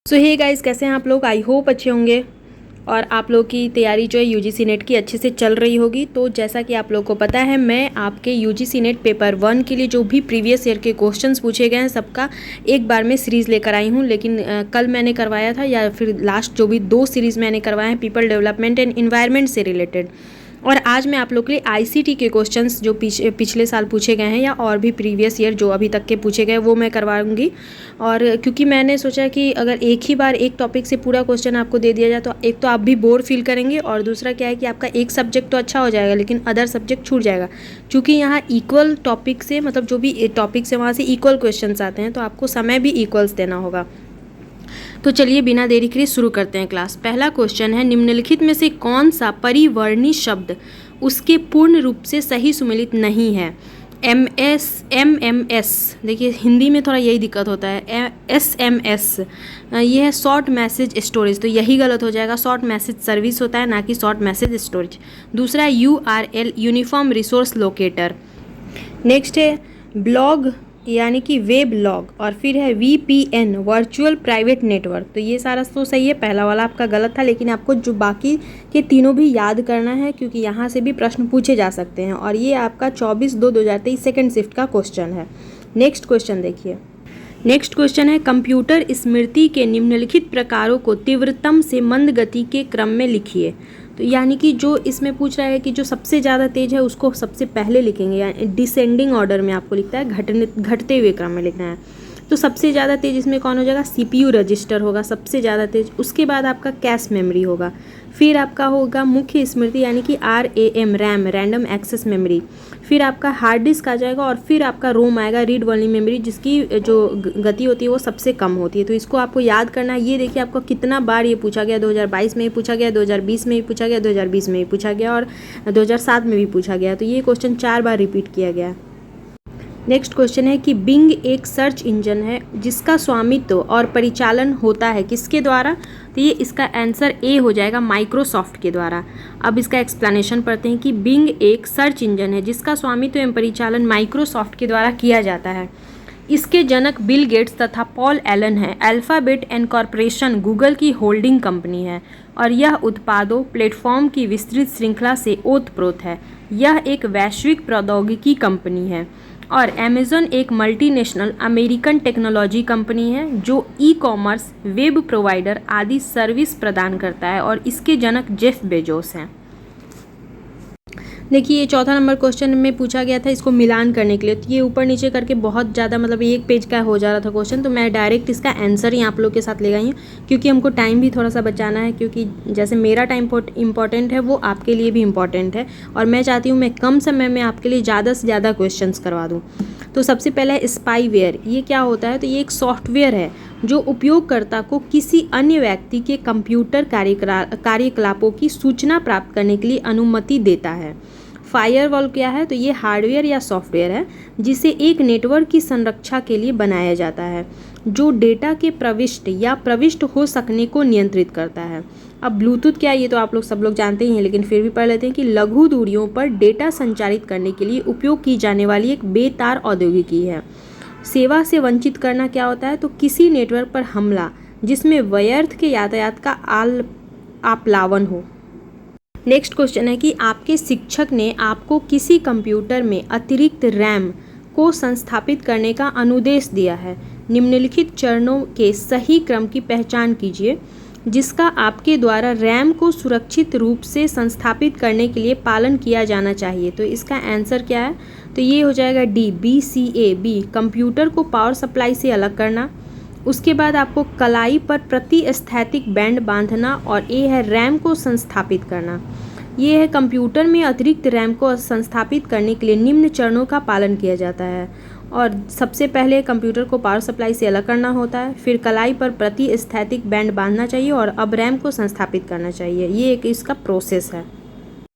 सो hey guys, कैसे हैं आप लोग। आई होप अच्छे होंगे और आप लोग की तैयारी जो है यूजीसी नेट की अच्छे से चल रही होगी। तो जैसा कि आप लोग को पता है, मैं आपके यूजीसी नेट पेपर 1 के लिए जो भी प्रीवियस ईयर के क्वेश्चंस पूछे गए हैं सबका एक बार में सीरीज़ लेकर आई हूँ। लेकिन कल मैंने करवाया था या फिर लास्ट जो भी 2 सीरीज़ मैंने करवाए हैं पीपल डेवलपमेंट एंड इन्वायरमेंट से रिलेटेड, और आज मैं आप लोग के लिए आईसीटी के क्वेश्चंस जो पिछले साल पूछे गए हैं या और भी प्रीवियस ईयर जो अभी तक के पूछे गए वो मैं करवाऊंगी। और क्योंकि मैंने सोचा कि अगर एक ही बार एक टॉपिक से पूरा क्वेश्चन आपको दे दिया जाए तो एक तो आप भी बोर फील करेंगे, और दूसरा क्या है कि आपका एक सब्जेक्ट तो अच्छा हो जाएगा लेकिन अदर सब्जेक्ट छूट जाएगा। क्योंकि यहाँ इक्वल टॉपिक से, मतलब जो भी टॉपिक से वहाँ से इक्वल क्वेश्चन आते हैं तो आपको समय भी इक्वल्स देना होगा। तो चलिए बिना देरी के शुरू करते हैं क्लास। पहला क्वेश्चन है, निम्नलिखित में से कौन सा परिवर्णी शब्द उसके पूर्ण रूप से सही सुमेलित नहीं है। MMS, देखिए हिंदी में थोड़ा यही दिक्कत होता है। SMS ये है शॉर्ट मैसेज स्टोरेज, तो यही गलत हो जाएगा। शॉर्ट मैसेज सर्विस होता है ना कि शॉर्ट मैसेज स्टोरेज। दूसरा है URL uniform resource locator. Next है ब्लॉग यानी कि वेब लॉग, और फिर है VPN वर्चुअल प्राइवेट नेटवर्क। तो ये सारा तो सही है, पहला वाला आपका गलत था, लेकिन आपको जो बाकी के तीनों भी याद करना है क्योंकि यहाँ से भी प्रश्न पूछे जा सकते हैं। और ये आपका 24/2/2023 सेकेंड शिफ्ट का क्वेश्चन है। नेक्स्ट क्वेश्चन देखिए। नेक्स्ट क्वेश्चन है, कंप्यूटर स्मृति के निम्नलिखित प्रकारों को तीव्रतम से मंद गति के क्रम में लिखिए। तो यानी कि जो इसमें पूछ रहा है कि जो सबसे ज़्यादा तेज है उसको सबसे पहले लिखेंगे, यानी डिसेंडिंग ऑर्डर में आपको लिखता है, घटते हुए क्रम में लिखना है। तो सबसे ज़्यादा तेज इसमें कौन हो जाएगा, CPU रजिस्टर होगा सबसे ज़्यादा तेज। उसके बाद आपका कैश मेमोरी होगा, फिर आपका होगा मुख्य स्मृति यानी कि RAM RAM random access memory, फिर आपका हार्ड डिस्क आ जाएगा, और फिर आपका रोम आएगा रीड ओनली मेमोरी, जिसकी जो गति होती है वो सबसे कम होती है। तो इसको आपको याद करना है। ये देखिए आपको कितना बार ये पूछा गया, 2022 में भी पूछा गया, 2020 में भी पूछा गया, 2020 में भी पूछा गया और 2007 में भी पूछा गया। तो ये क्वेश्चन 4 बार रिपीट किया गया। नेक्स्ट क्वेश्चन है कि बिंग एक सर्च इंजन है जिसका स्वामित्व और परिचालन होता है किसके द्वारा। तो ये इसका आंसर ए हो जाएगा, माइक्रोसॉफ्ट के द्वारा। अब इसका एक्सप्लेनेशन पढ़ते हैं कि बिंग एक सर्च इंजन है जिसका स्वामित्व एवं परिचालन माइक्रोसॉफ्ट के द्वारा किया जाता है। इसके जनक बिल गेट्स तथा पॉल एलन हैं। अल्फ़ाबेट इनकॉर्पोरेशन गूगल की होल्डिंग कंपनी है और यह उत्पादों प्लेटफॉर्म की विस्तृत श्रृंखला से ओतप्रोत है। यह एक वैश्विक प्रौद्योगिकी कंपनी है। और अमेज़न एक मल्टीनेशनल अमेरिकन टेक्नोलॉजी कंपनी है जो ई-कॉमर्स, वेब प्रोवाइडर आदि सर्विस प्रदान करता है, और इसके जनक जेफ बेजोस हैं। देखिए ये चौथा नंबर क्वेश्चन में पूछा गया था इसको मिलान करने के लिए। तो ये ऊपर नीचे करके बहुत ज़्यादा, मतलब एक पेज का हो जा रहा था क्वेश्चन, तो मैं डायरेक्ट इसका आंसर ही आप लोग के साथ ले गई हूँ क्योंकि हमको टाइम भी थोड़ा सा बचाना है। क्योंकि जैसे मेरा टाइम इंपॉर्टेंट है वो आपके लिए भी इम्पॉर्टेंट है, और मैं चाहती हूँ मैं कम समय में आपके लिए ज़्यादा से ज़्यादा क्वेश्चन करवा दूँ। तो सबसे पहले स्पाईवेयर, ये क्या होता है। तो ये एक सॉफ्टवेयर है जो उपयोगकर्ता को किसी अन्य व्यक्ति के कंप्यूटर कार्यकलापों की सूचना प्राप्त करने के लिए अनुमति देता है। फायरवॉल क्या है। तो ये हार्डवेयर या सॉफ्टवेयर है जिसे एक नेटवर्क की संरक्षा के लिए बनाया जाता है जो डेटा के प्रविष्ट या प्रविष्ट हो सकने को नियंत्रित करता है। अब ब्लूटूथ क्या है ये तो आप लोग सब लोग जानते ही हैं, लेकिन फिर भी पढ़ लेते हैं कि लघु दूरियों पर डेटा संचारित करने के लिए उपयोग की जाने वाली एक बेतार औद्योगिकी है। सेवा से वंचित करना क्या होता है। तो किसी नेटवर्क पर हमला जिसमें व्यर्थ के यातायात का आप्लावन हो। नेक्स्ट क्वेश्चन है कि आपके शिक्षक ने आपको किसी कंप्यूटर में अतिरिक्त रैम को संस्थापित करने का अनुदेश दिया है। निम्नलिखित चरणों के सही क्रम की पहचान कीजिए जिसका आपके द्वारा रैम को सुरक्षित रूप से संस्थापित करने के लिए पालन किया जाना चाहिए। तो इसका आंसर क्या है। तो ये हो जाएगा D, BCA। कंप्यूटर को पावर सप्लाई से अलग करना, उसके बाद आपको कलाई पर प्रतिस्थैतिक बैंड बांधना, और ए है रैम को संस्थापित करना। ये है कंप्यूटर में अतिरिक्त रैम को संस्थापित करने के लिए निम्न चरणों का पालन किया जाता है। और सबसे पहले कंप्यूटर को पावर सप्लाई से अलग करना होता है, फिर कलाई पर प्रतिस्थैतिक बैंड बांधना चाहिए, और अब रैम को संस्थापित करना चाहिए। ये एक इसका प्रोसेस है।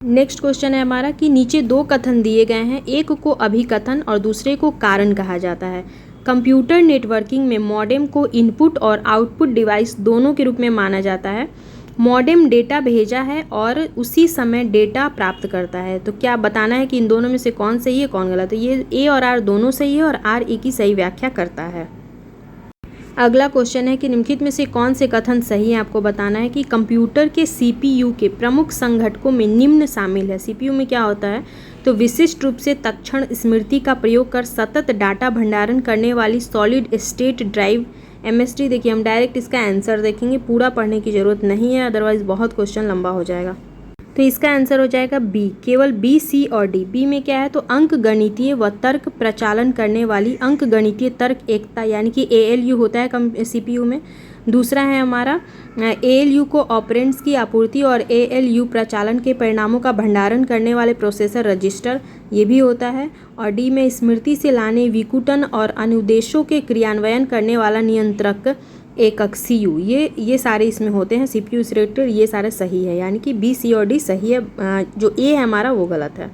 नेक्स्ट क्वेश्चन है हमारा कि नीचे 2 कथन दिए गए हैं, एक को अभिकथन और दूसरे को कारण कहा जाता है। कंप्यूटर नेटवर्किंग में मॉडेम को इनपुट और आउटपुट डिवाइस दोनों के रूप में माना जाता है। मॉडेम डेटा भेजा है और उसी समय डेटा प्राप्त करता है। तो क्या बताना है कि इन दोनों में से कौन सही है कौन गलत है। ये A और R दोनों सही है और R E की सही व्याख्या करता है। अगला क्वेश्चन है कि निम्नलिखित में से कौन से कथन सही है। आपको बताना है कि कंप्यूटर के सीपीयू के प्रमुख संघटकों में निम्न शामिल है। सीपीयू में क्या होता है, तो विशिष्ट रूप से तत्क्षण स्मृति का प्रयोग कर सतत डाटा भंडारण करने वाली सॉलिड स्टेट ड्राइव एमएसडी। देखिए हम डायरेक्ट इसका आंसर देखेंगे, पूरा पढ़ने की ज़रूरत नहीं है, अदरवाइज बहुत क्वेश्चन लंबा हो जाएगा। तो इसका आंसर हो जाएगा बी, केवल बी, सी और डी। बी में क्या है, तो अंक गणितीय व तर्क प्रचालन करने वाली अंक गणितीय तर्क एकता यानी कि एएलयू होता है सीपीयू में। दूसरा है हमारा एएलयू को ऑपरेंड्स की आपूर्ति और एएलयू प्रचालन के परिणामों का भंडारण करने वाले प्रोसेसर रजिस्टर, ये भी होता है। और डी में स्मृति से लाने, विकूटन और अनुदेशों के क्रियान्वयन करने वाला नियंत्रक एकक सीयू, ये सारे इसमें होते हैं सीपीयू से रिलेटेड। ये सारे सही है, यानी कि बी, सी और डी सही है, जो ए है हमारा वो गलत है।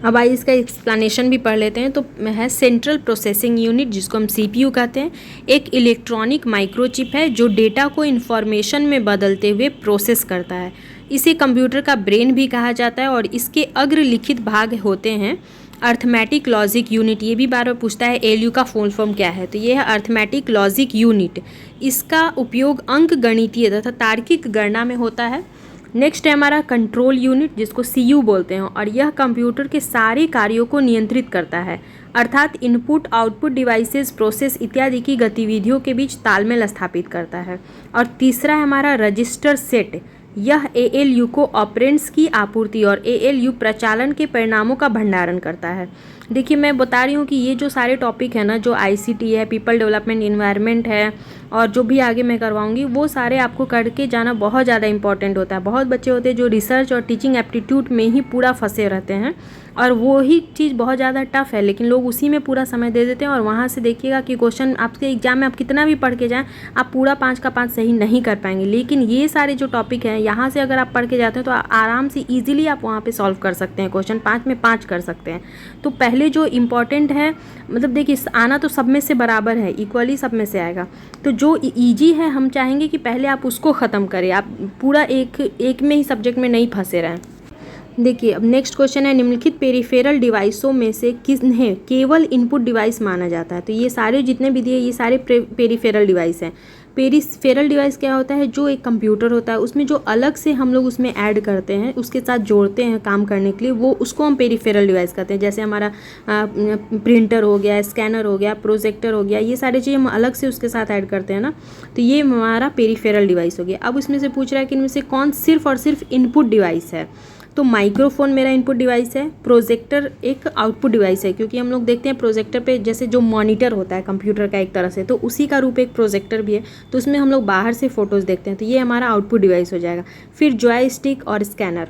अब आइए इसका एक्सप्लेनेशन भी पढ़ लेते हैं। तो है सेंट्रल प्रोसेसिंग यूनिट, जिसको हम सीपीयू कहते हैं, एक इलेक्ट्रॉनिक माइक्रोचिप है जो डेटा को इन्फॉर्मेशन में बदलते हुए प्रोसेस करता है। इसे कंप्यूटर का ब्रेन भी कहा जाता है और इसके अग्रलिखित भाग होते हैं अर्थमेटिक लॉजिक यूनिट। ये भी बार बार पूछता है एलयू का फुल फॉर्म क्या है, तो ये है अर्थमेटिक लॉजिक यूनिट। इसका उपयोग अंक गणितीय तथा तार्किक गणना में होता है। नेक्स्ट है हमारा कंट्रोल यूनिट, जिसको सीयू बोलते हैं, और यह कंप्यूटर के सारे कार्यों को नियंत्रित करता है, अर्थात इनपुट आउटपुट डिवाइसेस, प्रोसेस इत्यादि की गतिविधियों के बीच तालमेल स्थापित करता है। और तीसरा है हमारा रजिस्टर सेट, यह एएलयू को ऑपरेंड्स की आपूर्ति और एएलयू प्रचालन के परिणामों का भंडारण करता है। देखिए मैं बता रही हूँ कि ये जो सारे टॉपिक है ना, जो आईसीटी है, पीपल डेवलपमेंट इन्वायरमेंट है, और जो भी आगे मैं करवाऊँगी, वो सारे आपको करके जाना बहुत ज़्यादा इंपॉर्टेंट होता है। बहुत बच्चे होते हैं जो रिसर्च और टीचिंग एप्टीट्यूड में ही पूरा फंसे रहते हैं, और वो ही चीज़ बहुत ज़्यादा टफ है, लेकिन लोग उसी में पूरा समय दे देते हैं। और वहाँ से देखिएगा कि क्वेश्चन आपके एग्जाम में आप कितना भी पढ़ के जाएँ, आप पूरा 5 का 5 सही नहीं कर पाएंगे। लेकिन ये सारे जो टॉपिक हैं, यहाँ से अगर आप पढ़ के जाते हैं तो आराम से ईजिली आप वहाँ पे सॉल्व कर सकते हैं, क्वेश्चन 5 में 5 कर सकते हैं। तो पहले जो इम्पॉर्टेंट है, मतलब देखिए आना तो सब में से बराबर है, इक्वली सब में से आएगा। तो जो ईजी है हम चाहेंगे कि पहले आप उसको ख़त्म करें, आप पूरा एक में ही सब्जेक्ट में नहीं फंसे रहें। देखिए अब नेक्स्ट क्वेश्चन है, निम्नलिखित पेरिफेरल डिवाइसों में से किन्हें केवल इनपुट डिवाइस माना जाता है। तो ये सारे जितने भी दिए, ये सारे पेरिफेरल डिवाइस हैं। पेरिफेरल डिवाइस क्या होता है, जो एक कंप्यूटर होता है उसमें जो अलग से हम लोग उसमें ऐड करते हैं, उसके साथ जोड़ते हैं काम करने के लिए, वो उसको हम पेरिफेरल डिवाइस कहते हैं। जैसे हमारा प्रिंटर हो गया, स्कैनर हो गया, प्रोजेक्टर हो गया, ये सारी चीज़ें हम अलग से उसके साथ ऐड करते हैं ना, तो ये हमारा पेरिफेरल डिवाइस हो गया। अब उसमें से पूछ रहा है कि इनमें से कौन सिर्फ और सिर्फ इनपुट डिवाइस है। तो माइक्रोफोन मेरा इनपुट डिवाइस है, प्रोजेक्टर एक आउटपुट डिवाइस है, क्योंकि हम लोग देखते हैं प्रोजेक्टर पे जैसे जो मॉनिटर होता है कंप्यूटर का एक तरह से, तो उसी का रूप एक प्रोजेक्टर भी है, तो उसमें हम लोग बाहर से फोटोज़ देखते हैं, तो ये हमारा आउटपुट डिवाइस हो जाएगा। फिर जॉयस्टिक और स्कैनर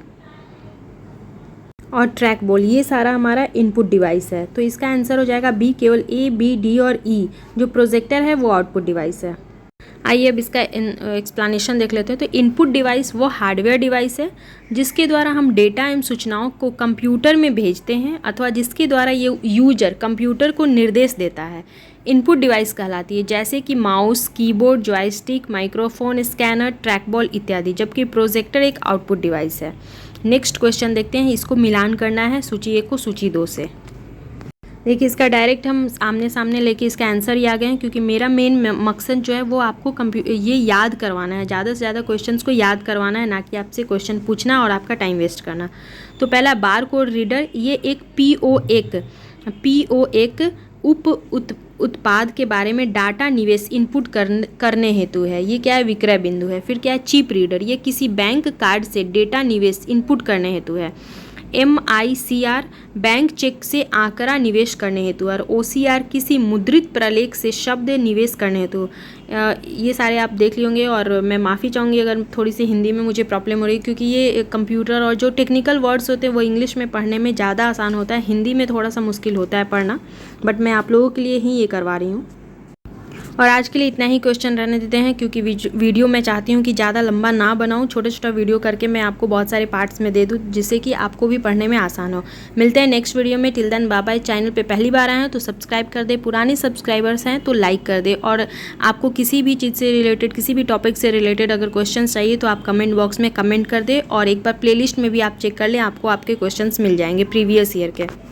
और ट्रैक बॉल, ये सारा हमारा इनपुट डिवाइस है। तो इसका आंसर हो जाएगा बी, केवल ए, बी, डी और ई। जो प्रोजेक्टर है वो आउटपुट डिवाइस है। आइए अब इसका एक्सप्लेनेशन देख लेते हैं। तो इनपुट डिवाइस वो हार्डवेयर डिवाइस है जिसके द्वारा हम डेटा एवं सूचनाओं को कंप्यूटर में भेजते हैं, अथवा जिसके द्वारा ये यूजर कंप्यूटर को निर्देश देता है, इनपुट डिवाइस कहलाती है। जैसे कि mouse, keyboard, joystick, microphone, scanner, track ball इत्यादि। जबकि प्रोजेक्टर एक आउटपुट डिवाइस है। नेक्स्ट क्वेश्चन देखते हैं, इसको मिलान करना है सूची 1 को सूची 2 से। देखिए इसका डायरेक्ट हम आमने सामने लेके इसका आंसर ही आ गए हैं, क्योंकि मेरा मेन मकसद जो है वो आपको ये याद करवाना है, ज़्यादा से ज़्यादा क्वेश्चंस को याद करवाना है, ना कि आपसे क्वेश्चन पूछना और आपका टाइम वेस्ट करना। तो पहला बार कोड रीडर, ये एक पीओ एक उत्पाद के बारे में डाटा निवेश इनपुट करने हेतु है। ये क्या है, विक्रय बिंदु है। फिर क्या है, चिप रीडर, ये किसी बैंक कार्ड से डेटा निवेश इनपुट करने हेतु है। MICR बैंक चेक से आंकड़ा निवेश करने हेतु, और OCR किसी मुद्रित प्रलेख से शब्द निवेश करने हेतु। ये सारे आप देख लेंगे, और मैं माफ़ी चाहूँगी अगर थोड़ी सी हिंदी में मुझे प्रॉब्लम हो रही है, क्योंकि ये कंप्यूटर और जो टेक्निकल वर्ड्स होते हैं वो इंग्लिश में पढ़ने में ज़्यादा आसान होता है, हिंदी में थोड़ा सा मुश्किल होता है पढ़ना, बट मैं आप लोगों के लिए ही ये करवा रही हूँ। और आज के लिए इतना ही क्वेश्चन रहने देते हैं, क्योंकि वीडियो मैं चाहती हूँ कि ज़्यादा लंबा ना बनाऊँ, छोटा छोटा वीडियो करके मैं आपको बहुत सारे पार्ट्स में दे दूँ, जिससे कि आपको भी पढ़ने में आसान हो। मिलते हैं नेक्स्ट वीडियो में। Till then bye bye. Channel पे पहली बार आए हैं तो सब्सक्राइब कर दे, पुराने सब्सक्राइबर्स हैं तो लाइक कर दे, और आपको किसी भी चीज़ से रिलेटेड, किसी भी टॉपिक से रिलेटेड अगर क्वेश्चन चाहिए तो आप कमेंट बॉक्स में कमेंट कर दे, और एक बार प्ले लिस्ट में भी आप चेक कर लें, आपको आपके क्वेश्चन मिल जाएंगे प्रीवियस ईयर के।